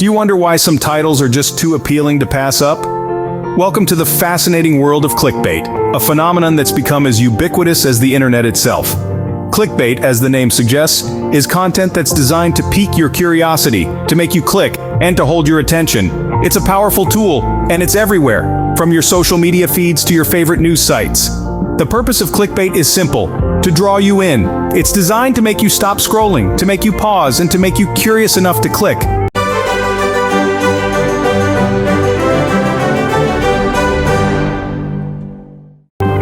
Do you wonder why some titles are just too appealing to pass up? Welcome to the fascinating world of clickbait, a phenomenon that's become as ubiquitous as the internet itself. Clickbait, as the name suggests, is content that's designed to pique your curiosity, to make you click, and to hold your attention. It's a powerful tool, and it's everywhere, from your social media feeds to your favorite news sites. The purpose of clickbait is simple: to draw you in. It's designed to make you stop scrolling, to make you pause, and to make you curious enough to click.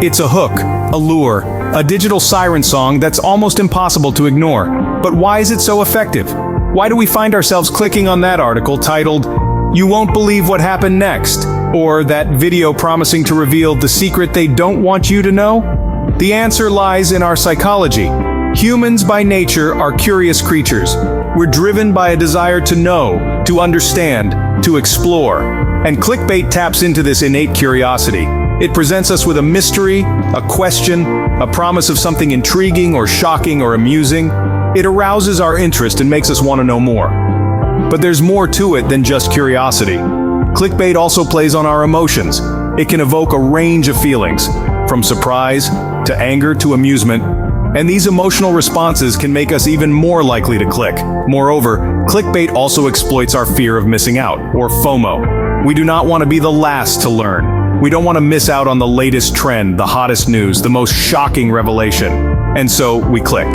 It's a hook, a lure, a digital siren song that's almost impossible to ignore. But why is it so effective? Why do we find ourselves clicking on that article titled, "You won't believe what happened next," or that video promising to reveal the secret they don't want you to know? The answer lies in our psychology. Humans by nature are curious creatures. We're driven by a desire to know, to understand, to explore. And clickbait taps into this innate curiosity. It presents us with a mystery, a question, a promise of something intriguing or shocking or amusing. It arouses our interest and makes us want to know more. But there's more to it than just curiosity. Clickbait also plays on our emotions. It can evoke a range of feelings, from surprise to anger to amusement, and these emotional responses can make us even more likely to click. Moreover, clickbait also exploits our fear of missing out, or FOMO. We do not want to be the last to learn. We don't want to miss out on the latest trend, the hottest news, the most shocking revelation. And so we click.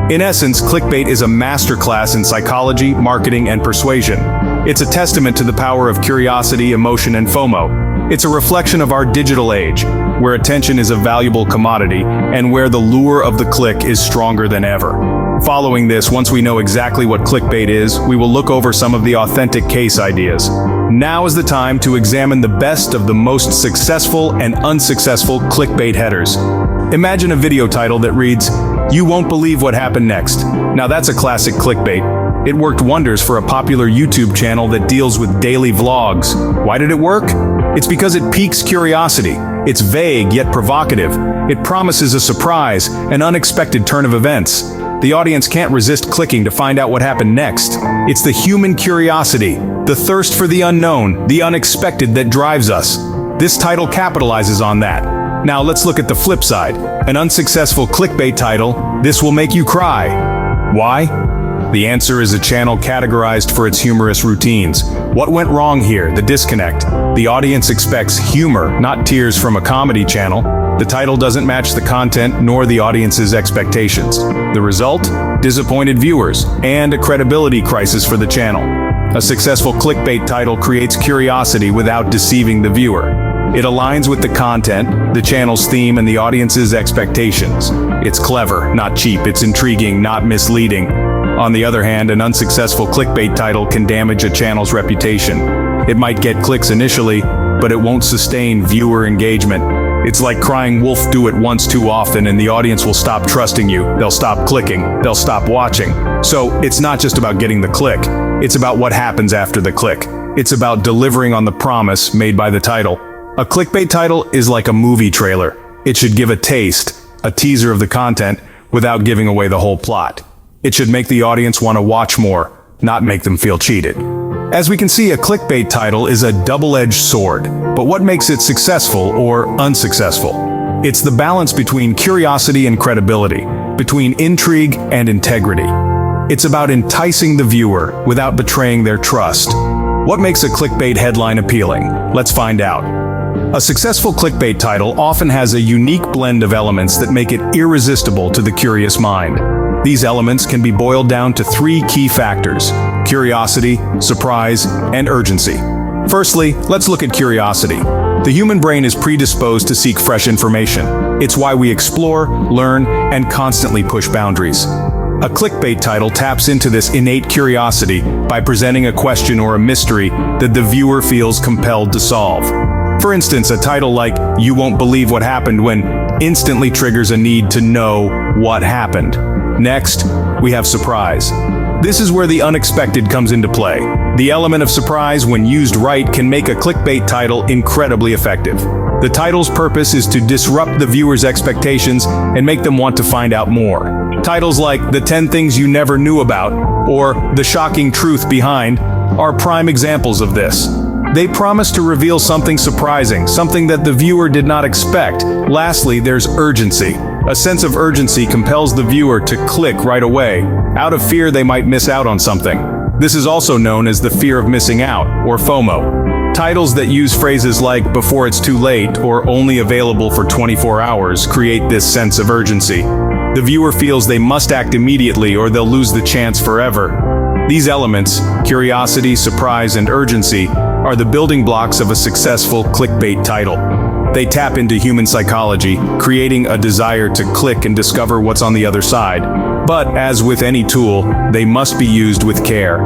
In essence, clickbait is a masterclass in psychology, marketing, and persuasion. It's a testament to the power of curiosity, emotion, and FOMO. It's a reflection of our digital age, where attention is a valuable commodity and where the lure of the click is stronger than ever. Following this, once we know exactly what clickbait is, we will look over some of the authentic case ideas. Now is the time to examine the best of the most successful and unsuccessful clickbait headers. Imagine a video title that reads, "You won't believe what happened next." Now that's a classic clickbait. It worked wonders for a popular YouTube channel that deals with daily vlogs. Why did it work? It's because it piques curiosity. It's vague yet provocative. It promises a surprise, an unexpected turn of events. The audience can't resist clicking to find out what happened next. It's the human curiosity, the thirst for the unknown, the unexpected that drives us. This title capitalizes on that. Now let's look at the flip side. An unsuccessful clickbait title, "This will make you cry." Why? The answer is a channel categorized for its humorous routines. What went wrong here? The disconnect. The audience expects humor, not tears from a comedy channel. The title doesn't match the content nor the audience's expectations. The result? Disappointed viewers and a credibility crisis for the channel. A successful clickbait title creates curiosity without deceiving the viewer. It aligns with the content, the channel's theme, and the audience's expectations. It's clever, not cheap. It's intriguing, not misleading. On the other hand, an unsuccessful clickbait title can damage a channel's reputation. It might get clicks initially, but it won't sustain viewer engagement. It's like crying wolf, do it once too often, and the audience will stop trusting you. They'll stop clicking. They'll stop watching. So it's not just about getting the click. It's about what happens after the click. It's about delivering on the promise made by the title. A clickbait title is like a movie trailer. It should give a taste, a teaser of the content, without giving away the whole plot. It should make the audience want to watch more, not make them feel cheated. As we can see, a clickbait title is a double-edged sword. But what makes it successful or unsuccessful? It's the balance between curiosity and credibility, between intrigue and integrity. It's about enticing the viewer without betraying their trust. What makes a clickbait headline appealing? Let's find out. A successful clickbait title often has a unique blend of elements that make it irresistible to the curious mind. These elements can be boiled down to three key factors: curiosity, surprise, and urgency. Firstly, let's look at curiosity. The human brain is predisposed to seek fresh information. It's why we explore, learn, and constantly push boundaries. A clickbait title taps into this innate curiosity by presenting a question or a mystery that the viewer feels compelled to solve. For instance, a title like "You won't believe what happened when" instantly triggers a need to know what happened. Next, we have surprise. This is where the unexpected comes into play. The element of surprise, when used right, can make a clickbait title incredibly effective. The title's purpose is to disrupt the viewer's expectations and make them want to find out more. Titles like "The 10 Things You Never Knew About" or "The Shocking Truth Behind" are prime examples of this. They promise to reveal something surprising, something that the viewer did not expect. Lastly, there's urgency. A sense of urgency compels the viewer to click right away, out of fear they might miss out on something. This is also known as the fear of missing out, or FOMO. Titles that use phrases like "before it's too late" or "only available for 24 hours" create this sense of urgency. The viewer feels they must act immediately or they'll lose the chance forever. These elements, curiosity, surprise, and urgency, are the building blocks of a successful clickbait title. They tap into human psychology, creating a desire to click and discover what's on the other side. But, as with any tool, they must be used with care.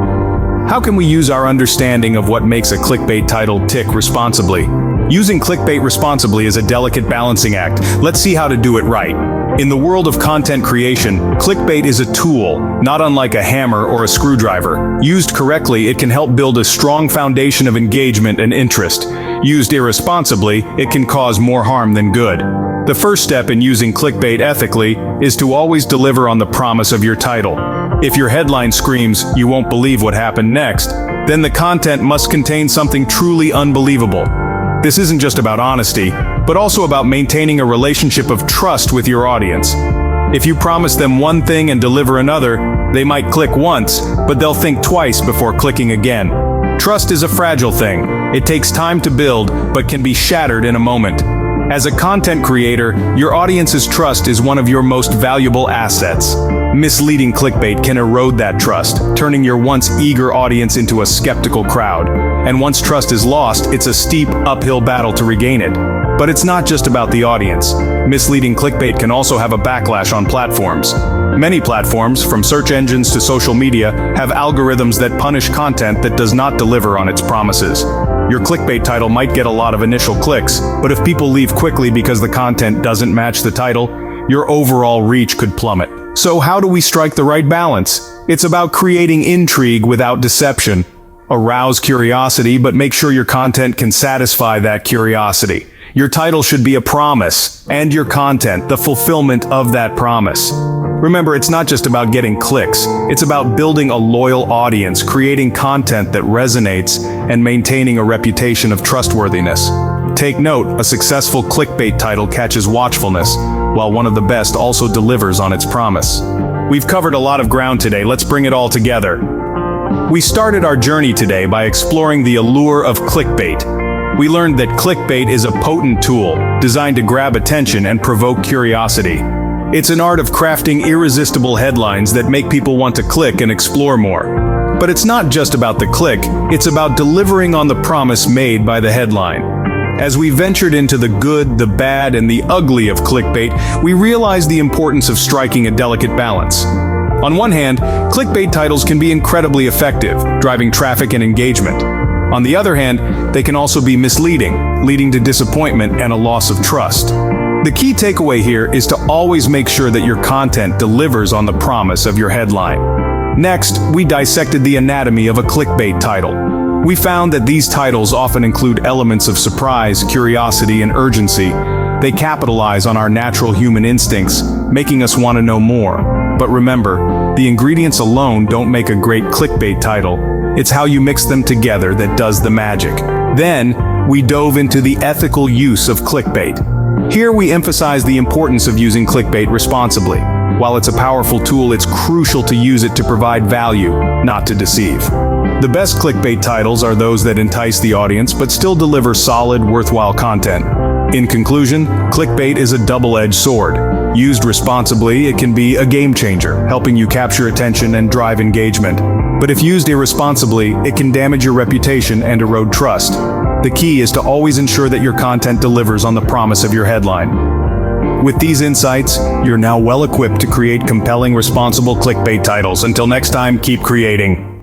How can we use our understanding of what makes a clickbait title tick responsibly? Using clickbait responsibly is a delicate balancing act. Let's see how to do it right. In the world of content creation, clickbait is a tool, not unlike a hammer or a screwdriver. Used correctly, it can help build a strong foundation of engagement and interest. Used irresponsibly, it can cause more harm than good. The first step in using clickbait ethically is to always deliver on the promise of your title. If your headline screams, "You won't believe what happened next," then the content must contain something truly unbelievable. This isn't just about honesty, but also about maintaining a relationship of trust with your audience. If you promise them one thing and deliver another, they might click once, but they'll think twice before clicking again. Trust is a fragile thing. It takes time to build, but can be shattered in a moment. As a content creator, your audience's trust is one of your most valuable assets. Misleading clickbait can erode that trust, turning your once eager audience into a skeptical crowd. And once trust is lost, it's a steep, uphill battle to regain it. But it's not just about the audience. Misleading clickbait can also have a backlash on platforms. Many platforms, from search engines to social media, have algorithms that punish content that does not deliver on its promises. Your clickbait title might get a lot of initial clicks, but if people leave quickly because the content doesn't match the title, your overall reach could plummet. So how do we strike the right balance? It's about creating intrigue without deception. Arouse curiosity, but make sure your content can satisfy that curiosity. Your title should be a promise, and your content, the fulfillment of that promise. Remember, it's not just about getting clicks. It's about building a loyal audience, creating content that resonates, and maintaining a reputation of trustworthiness. Take note, a successful clickbait title catches watchfulness, while one of the best also delivers on its promise. We've covered a lot of ground today. Let's bring it all together. We started our journey today by exploring the allure of clickbait. We learned that clickbait is a potent tool, designed to grab attention and provoke curiosity. It's an art of crafting irresistible headlines that make people want to click and explore more. But it's not just about the click, it's about delivering on the promise made by the headline. As we ventured into the good, the bad, and the ugly of clickbait, we realized the importance of striking a delicate balance. On one hand, clickbait titles can be incredibly effective, driving traffic and engagement. On the other hand, they can also be misleading, leading to disappointment and a loss of trust. The key takeaway here is to always make sure that your content delivers on the promise of your headline. Next, we dissected the anatomy of a clickbait title. We found that these titles often include elements of surprise, curiosity, and urgency. They capitalize on our natural human instincts, making us want to know more. But remember, the ingredients alone don't make a great clickbait title. It's how you mix them together that does the magic. Then, we dove into the ethical use of clickbait. Here we emphasize the importance of using clickbait responsibly. While it's a powerful tool, it's crucial to use it to provide value, not to deceive. The best clickbait titles are those that entice the audience but still deliver solid, worthwhile content. In conclusion, clickbait is a double-edged sword. Used responsibly, it can be a game changer, helping you capture attention and drive engagement. But if used irresponsibly, it can damage your reputation and erode trust. The key is to always ensure that your content delivers on the promise of your headline. With these insights, you're now well equipped to create compelling, responsible clickbait titles. Until next time, keep creating.